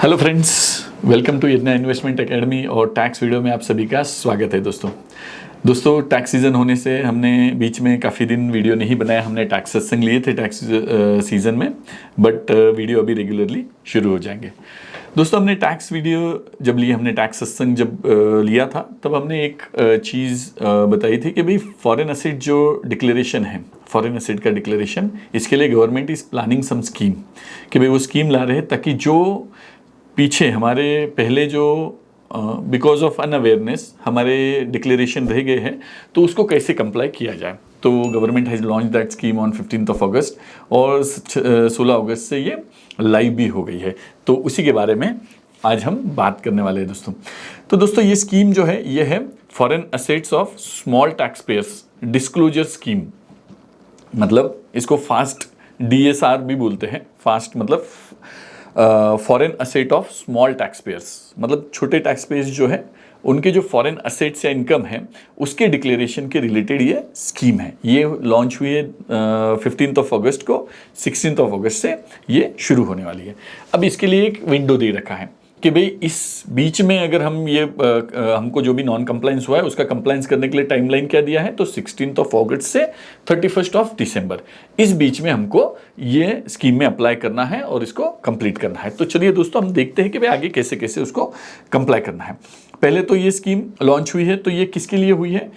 Hello friends, welcome to Yagna investment academy और tax video में आप सभी का स्वागत है। दोस्तों टैक्स सीज़न होने से हमने बीच में काफ़ी दिन वीडियो नहीं बनाया। हमने टैक्स सत्संग लिए थे टैक्स सीज़न में, बट वीडियो अभी रेगुलरली शुरू हो जाएंगे। दोस्तों हमने टैक्स वीडियो जब लिए, हमने टैक्स सत्संग जब लिया था, तब हमने एक चीज़ बताई थी कि भाई फॉरेन असेट जो डिक्लेरेशन है, फॉरेन असेट का डिक्लेरेशन, इसके लिए government is planning some scheme, कि भाई वो स्कीम ला रहे हैं ताकि जो पीछे हमारे पहले जो बिकॉज ऑफ अनअवेयरनेस हमारे डिक्लेरेशन रह गए हैं, तो उसको कैसे कंप्लाई किया जाए। तो government has launch that scheme on 15 अगस्त और 16 अगस्त से ये लाइव भी हो गई है। तो उसी के बारे में आज हम बात करने वाले हैं दोस्तों ये स्कीम जो है ये है foreign assets of small tax payers disclosure scheme. मतलब इसको फास्ट DSR भी बोलते हैं। फास्ट मतलब foreign asset of small tax payers, मतलब छोटे टैक्स पेयर्स जो है उनके जो फॉरेन असेट्स या इनकम है उसके डिक्लेरेशन के रिलेटेड ये स्कीम है। ये लॉन्च हुई है 15 अगस्त को, 16 अगस्त से ये शुरू होने वाली है। अब इसके लिए एक विंडो दे रखा है कि भाई इस बीच में अगर हम ये हमको जो भी नॉन कंप्लाइंस हुआ है उसका कंप्लाइंस करने के लिए टाइमलाइन क्या दिया है, तो 16 अगस्त से 31 दिसंबर, इस बीच में हमको ये स्कीम में अप्लाई करना है और इसको कंप्लीट करना है। तो चलिए दोस्तों हम देखते हैं कि भाई आगे कैसे कैसे उसको कंप्लाई करना है। पहले तो ये स्कीम लॉन्च हुई है, तो ये किसके लिए हुई है,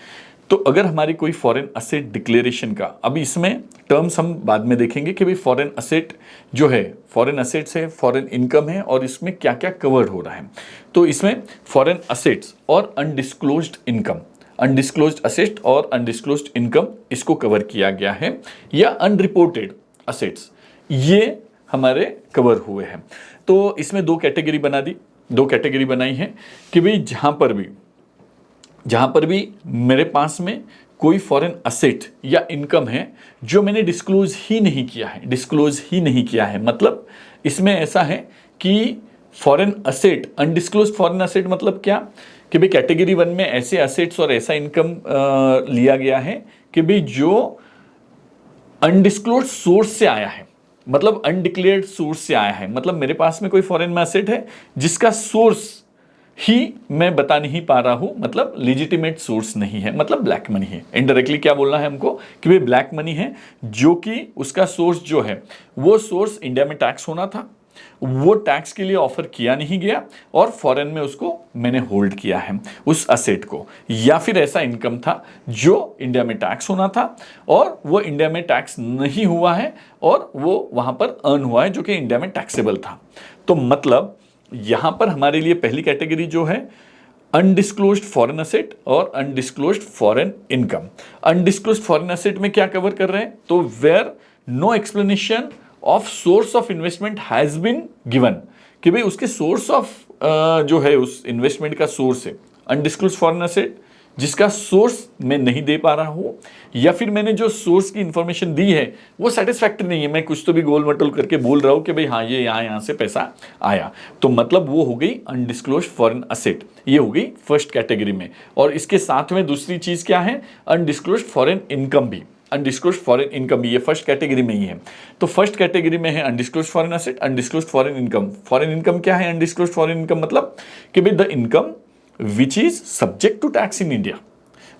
तो अगर हमारी कोई फॉरेन असेट डिक्लेरेशन का, अभी इसमें टर्म्स हम बाद में देखेंगे कि भाई फॉरेन असेट जो है, फॉरेन असेट्स है, फॉरेन इनकम है और इसमें क्या क्या कवर्ड हो रहा है। तो इसमें फॉरेन असेट्स और अनडिस्क्लोज्ड इनकम, अनडिस्क्लोज्ड असेट और अनडिस्क्लोज्ड इनकम, इसको कवर किया गया है, या अनरिपोर्टेड असेट्स, ये हमारे कवर हुए हैं। तो इसमें दो कैटेगरी बनाई है कि भाई जहाँ पर भी मेरे पास में कोई फॉरेन असेट या इनकम है जो मैंने डिस्क्लोज ही नहीं किया है, मतलब इसमें ऐसा है कि foreign asset, undisclosed foreign asset मतलब क्या, कि भाई कैटेगरी 1 में ऐसे असेट्स और ऐसा इनकम लिया गया है कि भाई जो अनडिस्क्लोज सोर्स से आया है, मतलब अनडिक्लेयर्ड सोर्स से आया है। मतलब मेरे पास में कोई फॉरेन में असेट है जिसका सोर्स ही मैं बता नहीं पा रहा हूं, मतलब लेजिटिमेट सोर्स नहीं है, मतलब ब्लैक मनी है। इनडायरेक्टली क्या बोलना है हमको कि भाई ब्लैक मनी है, जो कि उसका सोर्स जो है वो सोर्स इंडिया में टैक्स होना था, वो टैक्स के लिए ऑफर किया नहीं गया और फॉरेन में उसको मैंने होल्ड किया है उस असेट को, या फिर ऐसा इनकम था जो इंडिया में टैक्स होना था और वो इंडिया में टैक्स नहीं हुआ है और वो वहां पर अर्न हुआ है जो कि इंडिया में टैक्सेबल था। तो मतलब यहां पर हमारे लिए पहली कैटेगरी जो है अनडिस्क्लोज्ड फॉरेन असेट और undisclosed foreign income. Undisclosed foreign asset में क्या कवर कर रहे हैं, तो where no explanation of source of investment has been given, कि भाई उसके सोर्स ऑफ जो है उस इन्वेस्टमेंट का सोर्स है अनडिस्क्लोज्ड फॉरेन असेट जिसका सोर्स मैं नहीं दे पा रहा हूं, या फिर मैंने जो सोर्स की इंफॉर्मेशन दी है वो सेटिस्फैक्टरी नहीं है, मैं कुछ तो भी गोल मटोल करके बोल रहा हूं कि भाई हाँ ये यहां से पैसा आया, तो मतलब वो हो गई अनडिस्क्लोज्ड फॉरेन असेट, ये हो गई फर्स्ट कैटेगरी में। और इसके साथ में दूसरी चीज क्या है, अनडिस्क्लोज्ड फॉरेन इनकम भी, अनडिस्क्लोज्ड फॉरेन इनकम भी ये फर्स्ट कैटेगरी में ही है। तो फर्स्ट कैटेगरी में है undisclosed foreign asset, undisclosed foreign income. Foreign income क्या है, अनडिस्क्लोज्ड फॉरेन इनकम मतलब कि भाई the income which is subject to tax in India,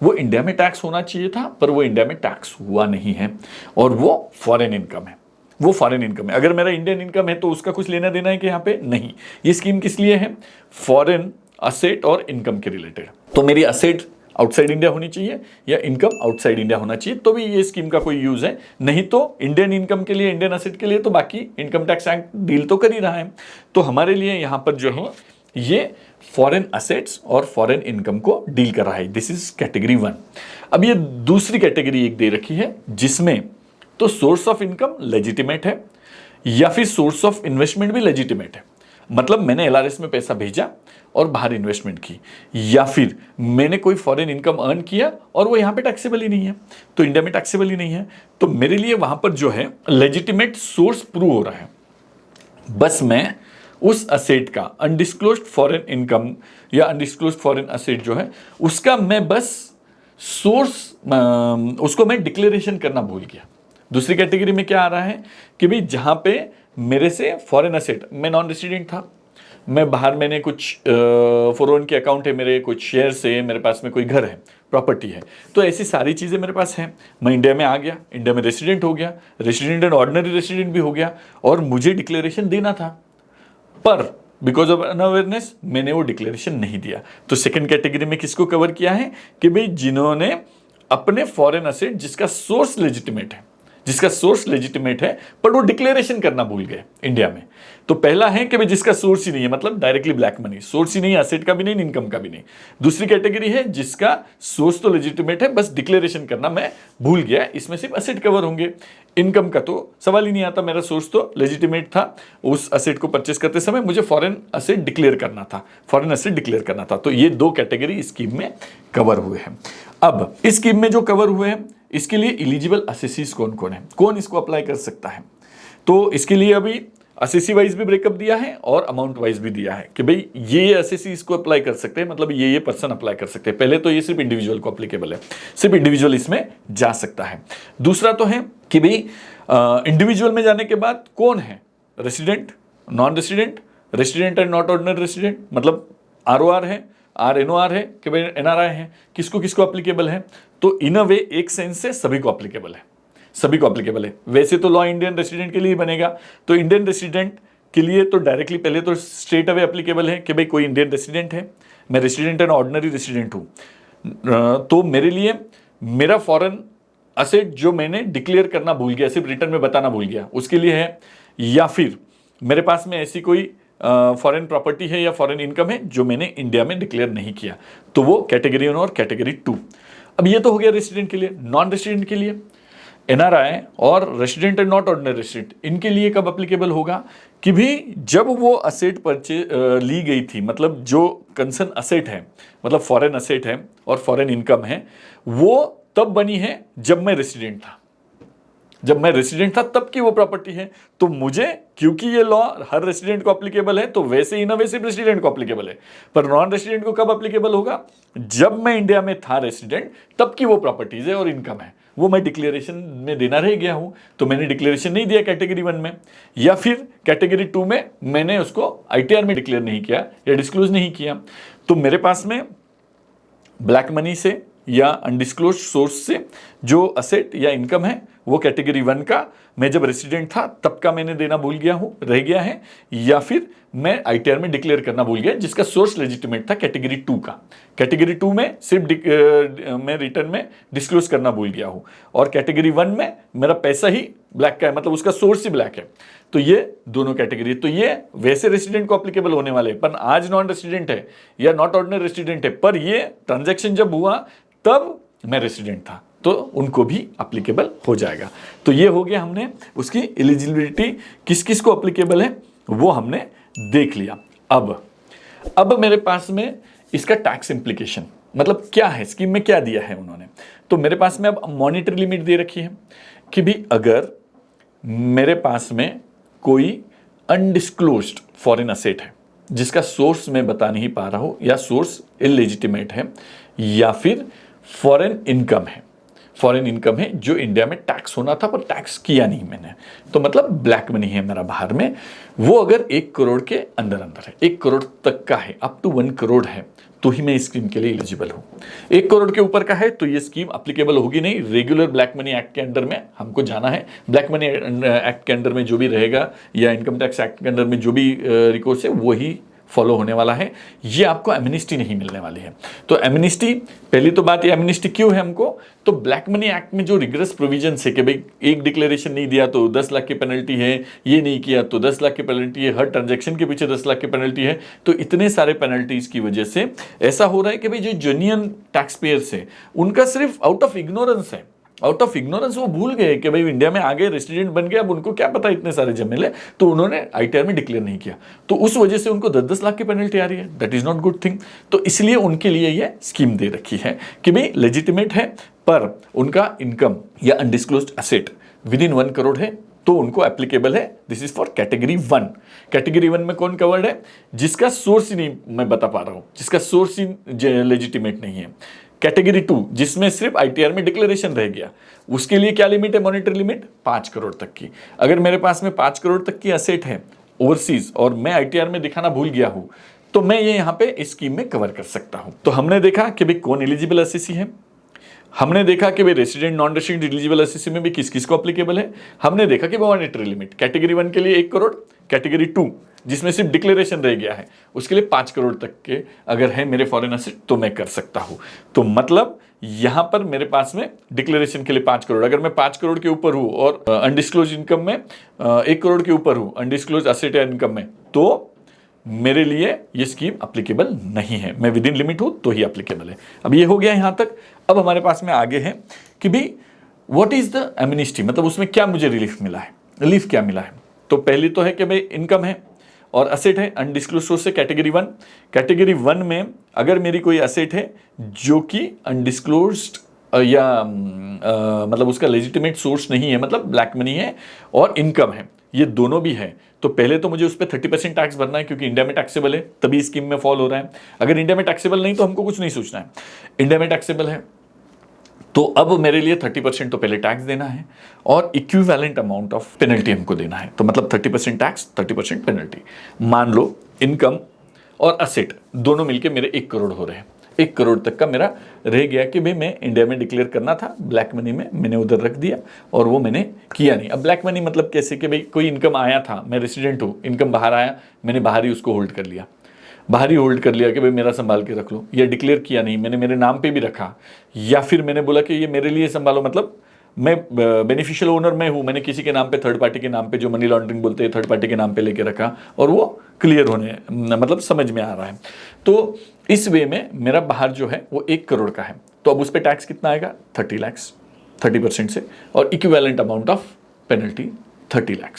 वो इंडिया में टैक्स होना चाहिए था पर वो इंडिया में टैक्स हुआ नहीं है और वो फॉरेन इनकम है, वो फॉरेन इनकम है। अगर मेरा इंडियन इनकम है तो उसका कुछ लेना देना है कि यहाँ पे नहीं। ये स्कीम किस लिए है, फॉरेन असेट और इनकम के रिलेटेड। तो मेरी असेट आउटसाइड इंडिया होनी चाहिए या इनकम आउटसाइड इंडिया होना चाहिए, तो भी ये स्कीम का कोई यूज है, नहीं तो इंडियन इनकम के लिए, इंडियन असेट के लिए तो बाकी इनकम टैक्स एक्ट डील तो कर ही रहा है। तो हमारे लिए यहाँ पर जो है ये फॉरेन असेट्स और फॉरेन इनकम को डील कर रहा है, दिस इज कैटेगरी 1। अब ये दूसरी कैटेगरी एक दे रखी है जिसमें तो सोर्स ऑफ इनकम लेजिटिमेट है या फिर सोर्स ऑफ इन्वेस्टमेंट भी लेजिटिमेट है, मतलब मैंने LRS में पैसा भेजा और बाहर इन्वेस्टमेंट की, या फिर मैंने कोई फॉरेन इनकम अर्न किया और वो यहाँ पे टैक्सेबल ही नहीं है, तो इंडिया में टैक्सेबल ही नहीं है, तो मेरे लिए वहां पर जो है लेजिटिमेट सोर्स प्रूव हो रहा है। बस मैं उस असेट का अनडिस्क्लोज्ड फॉरेन इनकम या अनडिस्क्लोज्ड फॉरेन असेट जो है उसका मैं बस सोर्स उसको मैं डिक्लेरेशन करना भूल गया। दूसरी कैटेगरी में क्या आ रहा है कि भाई जहां पे मेरे से फॉरेन असेट, मैं नॉन रेसिडेंट था, मैं बाहर, मैंने कुछ फॉरेन के अकाउंट है मेरे, कुछ शेयर्स है मेरे पास में, कोई घर है, प्रॉपर्टी है, तो ऐसी सारी चीज़ें मेरे पास हैं। मैं इंडिया में आ गया, इंडिया में रेसिडेंट हो गया, रेसिडेंट एंड ऑर्डिनरी रेसिडेंट भी हो गया, और मुझे डिक्लेरेशन देना था, पर बिकॉज ऑफ अनअवेयरनेस मैंने वो डिक्लेरेशन नहीं दिया। तो सेकंड कैटेगरी में किसको कवर किया है कि भाई जिन्होंने अपने फॉरेन असेट जिसका सोर्स लेजिटिमेट है, जिसका सोर्स लेजिटिमेट है, पर वो डिक्लेरेशन करना भूल गए इंडिया में। तो पहला है कि भाई जिसका सोर्स ही नहीं है, मतलब डायरेक्टली ब्लैक मनी, सोर्स ही नहीं है, असेट का भी नहीं, इनकम का भी नहीं। दूसरी कैटेगरी है जिसका सोर्स तो लेजिटिमेट है, बस डिक्लेरेशन करना मैं भूल गया, इसमें सिर्फ असेट कवर होंगे, इनकम का तो सवाल ही नहीं आता, मेरा सोर्स तो लेजिटिमेट था, उस असेट को परचेस करते समय मुझे फॉरेन असेट डिक्लेयर करना था, फॉरेन असेट डिक्लेयर करना था। तो ये दो कैटेगरी स्कीम में कवर हुए हैं। अब इस स्कीम में जो कवर हुए हैं, इसके लिए इलिजिबल असेसीज कौन कौन है, कौन इसको अप्लाई कर सकता है, तो इसके लिए अभी असेसी वाइज भी ब्रेकअप दिया है और अमाउंट वाइज भी दिया है कि भाई ये असेसी इसको अप्लाई कर सकते हैं, मतलब ये पर्सन अप्लाई कर सकते हैं। पहले तो ये सिर्फ इंडिविजुअल को अप्लीकेबल है, सिर्फ इंडिविजुअल इसमें जा सकता है। दूसरा तो है कि भाई इंडिविजुअल में जाने के बाद कौन है, resident, non resident, resident and not ordinary resident, मतलब ROR है, RNOR है कि भाई NRI है, किसको किसको अप्लीकेबल है। तो इन अ वे एक सेंस से सभी को अप्लीकेबल है, सभी को अप्लीकेबल है। वैसे तो लॉ इंडियन रेसिडेंट के लिए बनेगा, तो इंडियन रेसिडेंट के लिए तो डायरेक्टली पहले तो स्ट्रेट अवे अप्लीकेबल है कि भाई कोई इंडियन रेसिडेंट है, मैं रेसिडेंट एंड ऑर्डिनरी रेसिडेंट हूँ, तो मेरे लिए मेरा फॉरेन असेट जो मैंने डिक्लेयर करना भूल गया, सिर्फ रिटर्न में बताना भूल गया, उसके लिए है। या फिर मेरे पास में ऐसी कोई फॉरेन प्रॉपर्टी है या फॉरेन इनकम है जो मैंने इंडिया में डिक्लेयर नहीं किया, तो वो कैटेगरी 1 और कैटेगरी 2। अब ये तो हो गया रेसिडेंट के लिए। नॉन रेसिडेंट के लिए NRI और resident and not ordinary resident, इनके लिए कब अप्लीकेबल होगा कि भी जब वो असेट ली गई थी, मतलब जो कंसर्न असेट है, मतलब फॉरेन असेट है और फॉरेन इनकम है, वो तब बनी है जब मैं रेसिडेंट था, जब मैं रेसिडेंट था तब की वो प्रॉपर्टी है। तो मुझे, क्योंकि ये लॉ हर रेसिडेंट को एप्लीकेबल है, तो वैसे ही ना वैसे रेसिडेंट को एप्लीकेबल है, पर नॉन रेसिडेंट को कब एप्लीकेबल होगा, जब मैं इंडिया में था रेसिडेंट, तब की वो प्रॉपर्टीज है और इनकम है, वो मैं डिक्लेरेशन में देना रह गया हूं, तो मैंने डिक्लेरेशन नहीं दिया कैटेगरी 1 में, या फिर कैटेगरी 2 में मैंने उसको ITR में डिक्लेयर नहीं किया या डिस्क्लोज नहीं किया, तो मेरे पास में ब्लैक मनी से या अनडिस्क्लोज सोर्स से जो असेट या इनकम है, वो कैटेगरी 1 का मैं जब रेसिडेंट था तब का मैंने देना भूल गया हूं, रह गया है, या फिर मैं ITR में डिक्लेयर करना भूल गया जिसका सोर्स लेजिटिमेट था कैटेगरी 2 का। कैटेगरी 2 में सिर्फ मैं रिटर्न में डिस्क्लोज करना भूल गया हूं, और कैटेगरी 1 में मेरा पैसा ही ब्लैक का है, मतलब उसका सोर्स ही ब्लैक है। तो ये दोनों कैटेगरी, तो ये वैसे रेसिडेंट को एप्लीकेबल होने वाले, पर आज नॉन रेसिडेंट है या नॉट ऑर्डिनरी रेसिडेंट है, पर ये ट्रांजैक्शन जब हुआ तब मैं रेसिडेंट था, तो उनको भी एप्लीकेबल हो जाएगा। तो ये हो गया, हमने उसकी एलिजिबिलिटी किस किस को एप्लीकेबल है वो हमने देख लिया। अब मेरे पास में इसका टैक्स इंप्लीकेशन, मतलब क्या है, स्कीम में क्या दिया है उन्होंने। तो मेरे पास में अब मॉनिटरी लिमिट दे रखी है कि भी अगर मेरे पास में कोई अनडिस्क्लोज्ड फॉरेन असेट है जिसका सोर्स मैं बता नहीं पा रहा हूं, या सोर्स इलेजिटिमेट है, या फिर फॉरेन इनकम है जो इंडिया में टैक्स होना था पर टैक्स किया नहीं मैंने, तो मतलब ब्लैक मनी है मेरा बाहर में, वो अगर 1 करोड़ के अंदर है, 1 करोड़ तक का है, अप टू 1 करोड़ है, तो ही मैं इस स्कीम के लिए एलिजिबल हूं। 1 करोड़ के ऊपर का है तो ये स्कीम एप्लीकेबल होगी नहीं। रेगुलर ब्लैक मनी एक्ट के अंडर में हमको जाना है, ब्लैक मनी एक्ट के अंडर में जो भी रहेगा या इनकम टैक्स एक्ट के अंडर में जो भी रिकॉर्ड्स है वही फॉलो होने वाला है। ये आपको एमनिस्टी नहीं मिलने वाली है। तो एमनिस्टी, पहली तो बात ये, एमनिस्टी क्यों है हमको, तो ब्लैक मनी एक्ट में जो रिगरस प्रोविजन है कि भाई एक डिक्लेरेशन नहीं दिया तो 10 लाख की पेनल्टी है, ये नहीं किया तो 10 लाख की पेनल्टी है, हर ट्रांजैक्शन के पीछे 10 लाख की पेनल्टी है, तो इतने सारे पेनल्टीज की वजह से ऐसा हो रहा है कि भाई जो जेन्युइन टैक्स पेयर्स है उनका सिर्फ आउट ऑफ इग्नोरेंस वो भूल गए कि भाई इंडिया में आगे रेसिडेंट बन गया, अब उनको क्या पता इतने सारे झमेले, तो उन्होंने ITR में डिक्लेयर नहीं किया, तो उस वजह से उनको 10-10 लाख की पेनल्टी आ रही है। That is not good thing. तो इसलिए उनके लिए ये स्कीम दे रखी है कि भाई लेजिटिमेट है पर उनका इनकम या undisclosed asset with in 1 crore है तो उनको एप्लीकेबल है। This is for category 1। Category 1 में कौन कवर्ड है, जिसका सोर्स ही नहीं मैं बता पा रहा हूं, जिसका सोर्स ही लेजिटिमेट नहीं है। कैटेगरी 2 जिसमें सिर्फ ITR में डिक्लेरेशन रह गया, उसके लिए क्या लिमिट है, मॉनिटरी लिमिट 5 करोड़ तक की। अगर मेरे पास में 5 करोड़ तक की असेट है ओवरसीज और मैं आईटीआर में दिखाना भूल गया हूं, तो मैं ये यहाँ पे इस स्कीम में कवर कर सकता हूं। तो हमने देखा कि भाई कौन एलिजिबल एसएससी है, हमने देखा कि भाई resident non resident eligible SSC में भी किस किस को एप्लीकेबल है, हमने देखा कि मॉनेटरी लिमिट कैटेगरी 1 के लिए 1 करोड़, कैटेगरी 2 जिसमें सिर्फ डिक्लेरेशन रह गया है उसके लिए 5 करोड़ तक के अगर है मेरे फॉरेन एसेट तो मैं कर सकता हूं। तो मतलब यहां पर मेरे पास में डिक्लेरेशन के लिए 5 करोड़, अगर मैं 5 करोड़ के ऊपर हूं और अनडिस्क्लोज इनकम में 1 करोड़ के ऊपर हूं अनडिस्क्लोज एसेट या इनकम में, तो मेरे लिए ये स्कीम अप्लीकेबल नहीं है। मैं विद इन लिमिट हूं तो ही अप्लीकेबल है। अब ये हो गया यहां तक। अब हमारे पास में आगे है कि भाई व्हाट इज द एमनेस्टी, मतलब उसमें क्या मुझे रिलीफ मिला है, रिलीफ क्या मिला है। तो पहली तो है कि भाई इनकम है और असेट है अनडिस्क्लोज सोर्स से कैटेगरी 1। कैटेगरी 1 में अगर मेरी कोई असेट है जो कि अनडिस्क्लोज्ड या मतलब उसका लेजिटिमेट सोर्स नहीं है, मतलब ब्लैक मनी है और इनकम है, ये दोनों भी है, तो पहले तो मुझे उस पर 30% टैक्स भरना है क्योंकि इंडिया में टैक्सेबल है, तभी स्कीम में फॉल हो रहा है। अगर इंडिया में टैक्सेबल नहीं तो हमको कुछ नहीं सोचना है, इंडिया में टैक्सेबल है तो अब मेरे लिए 30% तो पहले टैक्स देना है और इक्विवेलेंट अमाउंट ऑफ पेनल्टी हमको देना है। तो मतलब 30% टैक्स 30% पेनल्टी। मान लो इनकम और असेट दोनों मिलके मेरे 1 करोड़ हो रहे हैं, 1 करोड़ तक का मेरा रह गया कि भाई मैं इंडिया में डिक्लेयर करना था, ब्लैक मनी में मैंने उधर रख दिया और वो मैंने किया नहीं। अब ब्लैक मनी मतलब कैसे कि भाई कोई इनकम आया था, मैं रेसिडेंट हूँ, इनकम बाहर आया, मैंने बाहर ही उसको होल्ड कर लिया, बाहर ही होल्ड कर लिया कि भाई मेरा संभाल के रख लो, या डिक्लेयर किया नहीं, मैंने मेरे नाम पे भी रखा, या फिर मैंने बोला कि ये मेरे लिए संभालो, मतलब मैं बेनिफिशियल ओनर मैं हूँ, मैंने किसी के नाम पे थर्ड पार्टी के नाम पे जो मनी लॉन्ड्रिंग बोलते हैं थर्ड पार्टी के नाम पे लेके रखा और वो क्लियर होने मतलब समझ में आ रहा है। तो इस वे में मेरा बाहर जो है वो 1 करोड़ का है, तो अब उस पर टैक्स कितना आएगा 30 लाख 30% से, और equivalent amount of penalty 30 lakh.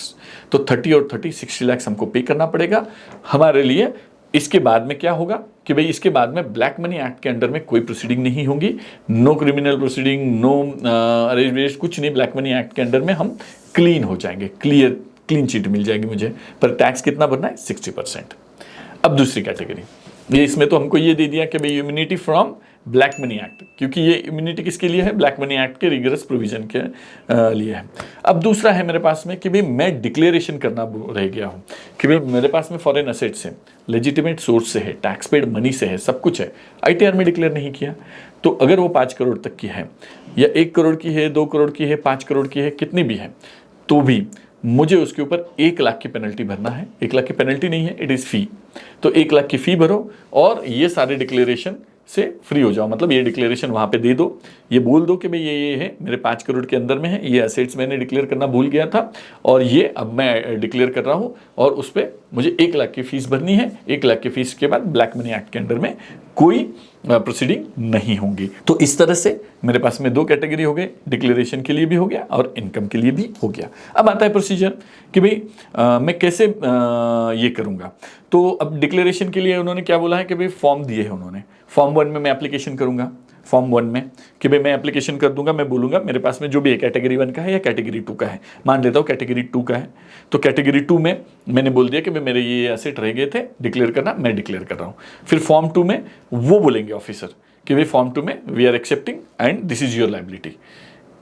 तो 30 और 30 60 लाख हमको पे करना पड़ेगा हमारे लिए। इसके बाद में क्या होगा कि भाई इसके बाद में ब्लैक मनी एक्ट के अंडर में कोई प्रोसीडिंग नहीं होगी, no criminal proceeding, no arrest, कुछ नहीं। ब्लैक मनी एक्ट के अंडर में हम क्लीन हो जाएंगे, क्लीन चिट मिल जाएगी मुझे। पर टैक्स कितना भरना है 60%। अब दूसरी कैटेगरी, ये इसमें तो हमको ये दे दिया कि भाई immunity from black money act, क्योंकि ये इम्यूनिटी किसके लिए है, ब्लैक मनी एक्ट के रिगरस प्रोविजन के लिए है। अब दूसरा है मेरे पास में कि भाई मैं डिक्लेरेशन करना रह गया हूँ कि भाई मेरे पास में फॉरेन एसेट्स है, लेजिटिमेट सोर्स से है, टैक्स पेड मनी से है, सब कुछ है, आईटीआर में डिक्लेयर नहीं किया। तो अगर वो 5 करोड़ तक की है या 1 करोड़ की है, 2 करोड़ की है, 5 करोड़ की है, कितनी भी है, तो भी मुझे उसके ऊपर 1 लाख की पेनल्टी भरना है। 1 लाख की पेनल्टी नहीं है, इट इज़ फी। तो 1 लाख की फी भरो और ये सारे डिक्लेरेशन से फ्री हो जाओ, मतलब ये डिक्लेरेशन वहाँ पे दे दो, ये बोल दो कि भाई ये है मेरे 5 करोड़ के अंदर में है, ये एसेट्स मैंने डिक्लेयर करना भूल गया था और ये अब मैं डिक्लेयर कर रहा हूँ और उस पर मुझे 1 लाख की फीस भरनी है। 1 लाख की फीस के बाद ब्लैक मनी एक्ट के अंडर में कोई प्रोसीडिंग नहीं होंगी। तो इस तरह से मेरे पास में 2 कैटेगरी हो गए, डिक्लेरेशन के लिए भी हो गया और इनकम के लिए भी हो गया। अब आता है प्रोसीजर कि भाई मैं कैसे ये करूँगा। तो अब डिक्लेरेशन के लिए उन्होंने क्या बोला है कि भाई फॉर्म दिए हैं उन्होंने, फॉर्म 1 में मैं एप्लीकेशन करूँगा, फॉर्म 1 में कि भाई मैं एप्लीकेशन कर दूंगा, मैं बोलूँगा मेरे पास में जो भी है कैटेगरी 1 का है या कैटेगरी 2 का है, मान लेता हूँ कैटेगरी 2 का है। तो कैटेगरी 2 में मैंने बोल दिया कि भाई मेरे ये एसेट रह गए थे डिक्लेयर करना, मैं डिक्लेयर कर रहा हूँ। फिर फॉर्म 2 में वो बोलेंगे ऑफिसर कि भाई फॉर्म 2 में we are accepting and this is your liability.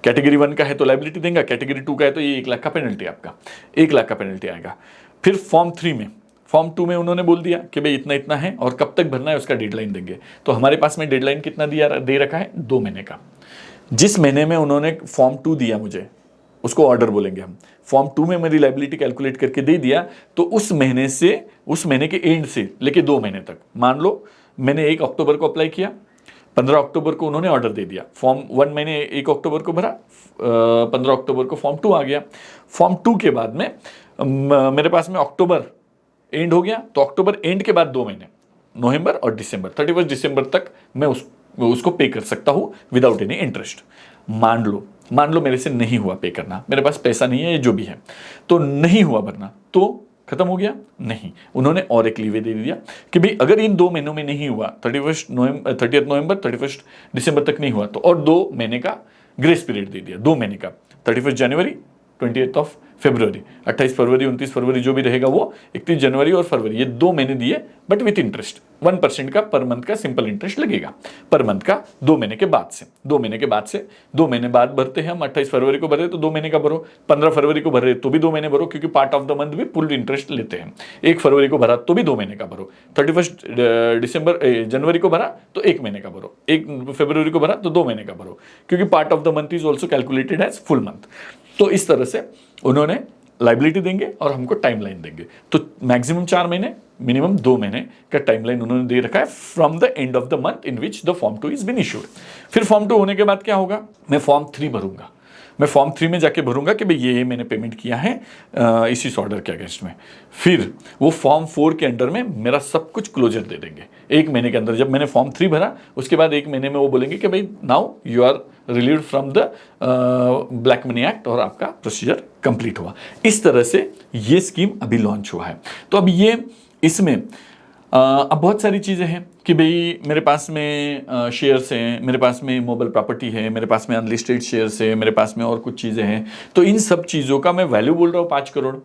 Category 1 का है तो लाइबिलिटी देंगे, कैटेगरी 2 का है तो ये 1 लाख का पेनल्टी, आपका 1 लाख का पेनल्टी आएगा। फिर फॉर्म 2 में उन्होंने बोल दिया कि भाई इतना इतना है और कब तक भरना है उसका डेडलाइन देंगे। तो हमारे पास में डेडलाइन कितना दे रखा है 2 महीने का। जिस महीने में उन्होंने फॉर्म 2 दिया मुझे उसको ऑर्डर बोलेंगे हम। फॉर्म 2 में मेरी लाइबिलिटी कैलकुलेट करके दे दिया तो उस महीने के एंड से लेके 2 महीने तक, मान लो मैंने 1 अक्टूबर को अप्लाई किया, 15 अक्टूबर को उन्होंने ऑर्डर दे दिया, फॉर्म 1 मैंने 1 अक्टूबर को भरा, 15 अक्टूबर को फॉर्म 2 आ गया। फॉर्म 2 के बाद में मेरे पास में अक्टूबर एंड हो गया, तो अक्टूबर एंड के बाद 2 महीने नवंबर और दिसंबर, 31 दिसंबर तक मैं उसको पे कर सकता हूँ विदाउट एनी इंटरेस्ट। मान लो मेरे से नहीं हुआ पे करना, मेरे पास पैसा नहीं है, ये जो भी है, तो नहीं हुआ भरना, तो खत्म हो गया नहीं। उन्होंने और एक लीवे दे दिया कि भाई अगर इन 2 महीनों में नहीं हुआ, 30 नवंबर 31 दिसंबर तक नहीं हुआ, तो और 2 महीने का ग्रेस पीरियड दे दिया, 2 महीने का, 31 जनवरी 28 फरवरी, 28 फरवरी, 29 फरवरी जो भी रहेगा वो, 31 जनवरी और फरवरी, ये 2 महीने दिए, बट विथ इंटरेस्ट 1% का पर मंथ का सिंपल इंटरेस्ट लगेगा पर मंथ का 2 महीने के बाद से। 2 महीने के बाद से 2 महीने बाद भरते हैं हम। 28 फरवरी को भरे तो 2 महीने का भरो, 15 फरवरी को भरे तो भी 2 महीने भरो, क्योंकि पार्ट ऑफ द मंथ भी फुल इंटरेस्ट लेते हैं। 1 फरवरी को भरा तो भी 2 महीने का भरो, 31 जनवरी को भरा तो 1 महीने का भरो, 1 फरवरी को भरा तो 2 महीने का भरो, क्योंकि part of the month is also calculated as full month. तो इस तरह से उन्होंने लाइबिलिटी देंगे और हमको टाइमलाइन देंगे। तो मैक्सिमम 4 महीने, मिनिमम 2 महीने का टाइमलाइन उन्होंने दे रखा है from the end of the month in which the form 2 is been issued. फिर फॉर्म 2 होने के बाद क्या होगा, मैं फॉर्म 3 भरूंगा। मैं फॉर्म 3 में जाके भरूंगा कि भाई ये मैंने पेमेंट किया है इस ऑर्डर के अगेंस्ट में। फिर वो फॉर्म 4 के अंडर में मेरा सब कुछ क्लोजर दे देंगे 1 महीने के अंदर। जब मैंने फॉर्म 3 भरा उसके बाद 1 महीने में वो बोलेंगे कि भाई now you are relieved from the black money act और आपका प्रोसीजर कंप्लीट हुआ। इस तरह से ये स्कीम अभी लॉन्च हुआ है। तो अब ये इसमें अब बहुत सारी चीज़ें हैं कि भाई मेरे पास में शेयर्स हैं, मेरे पास में मोबाइल प्रॉपर्टी है, मेरे पास में अनलिस्टेड शेयर्स है, मेरे पास में और कुछ चीज़ें हैं। तो इन सब चीज़ों का मैं वैल्यू बोल रहा हूँ 5 करोड़,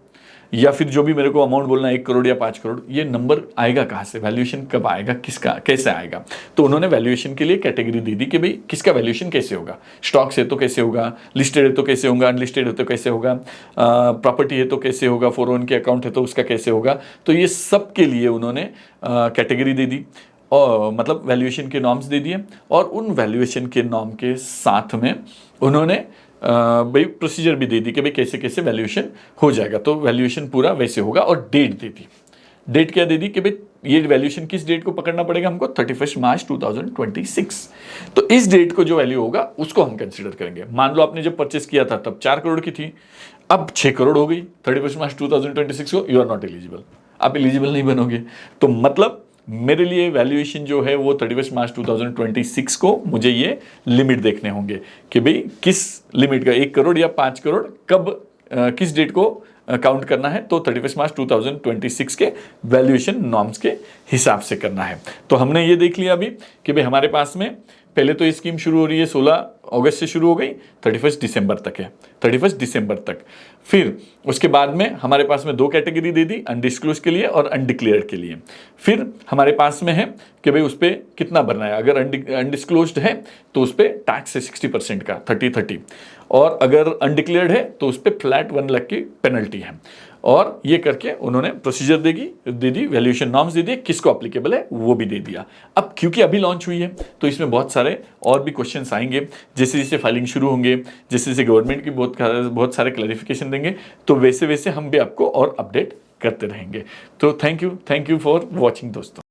या फिर जो भी मेरे को अमाउंट बोलना है 1 करोड़ या 5 करोड़, ये नंबर आएगा कहाँ से, वैल्यूएशन कब आएगा, किसका कैसे आएगा। तो उन्होंने वैल्यूएशन के लिए कैटेगरी दे दी कि भाई किसका वैल्यूएशन कैसे होगा, स्टॉक्स है तो कैसे होगा, लिस्टेड है तो कैसे होगा, अनलिस्टेड है तो कैसे होगा, प्रॉपर्टी है तो कैसे होगा, 401 के अकाउंट है तो उसका कैसे होगा। तो ये सब के लिए उन्होंने कैटेगरी दे दी और मतलब वैल्यूएशन के नॉर्म्स दे दिए, और उन वैल्यूएशन के नॉर्म के साथ में उन्होंने भाई प्रोसीजर भी दे दी कि भाई कैसे कैसे वैल्यूएशन हो जाएगा। तो वैल्यूएशन पूरा वैसे होगा, और डेट दे दी। डेट क्या दे दी कि भाई ये वैल्यूएशन किस डेट को पकड़ना पड़ेगा हमको, 31 मार्च 2026। तो इस डेट को जो वैल्यू होगा उसको हम कंसिडर करेंगे। मान लो आपने जब परचेस किया था तब 4 करोड़ की थी, अब 6 करोड़ हो गई 31 मार्च 2026 को, यू आर नॉट एलिजिबल, आप एलिजिबल नहीं बनोगे। तो मतलब मेरे लिए वैल्यूएशन जो है वो 31 मार्च 2026 को मुझे ये लिमिट देखने होंगे कि भाई किस लिमिट का 1 करोड़ या 5 करोड़ कब किस डेट को काउंट करना है। तो 31 मार्च 2026 के वैल्यूएशन नॉर्म्स के हिसाब से करना है। तो हमने ये देख लिया अभी कि भाई हमारे पास में पहले तो ये स्कीम शुरू हो रही है 16 अगस्त से शुरू हो गई, 31 दिसंबर तक है, 31 दिसंबर तक। फिर उसके बाद में हमारे पास में 2 कैटेगरी दे दी, अनडिस्क्लोज के लिए और अनडिक्लेयर्ड के लिए। फिर हमारे पास में है कि भाई उस पर कितना भरना है। अगर अनडिस्क्लोज्ड है तो उस पर टैक्स है 60% का 30-30, और अगर अनडिक्लेयर्ड है तो उस पर फ्लैट 1 लाख की पेनल्टी है। और ये करके उन्होंने प्रोसीजर दे दी, वैल्यूएशन नॉर्म्स दे दिए, किसको अप्लीकेबल है वो भी दे दिया। अब क्योंकि अभी लॉन्च हुई है तो इसमें बहुत सारे और भी क्वेश्चंस आएंगे, जैसे जैसे फाइलिंग शुरू होंगे, जैसे जैसे गवर्नमेंट की बहुत सारे क्लैरिफिकेशन देंगे, तो वैसे वैसे हम भी आपको और अपडेट करते रहेंगे। तो थैंक यू फॉर वॉचिंग दोस्तों।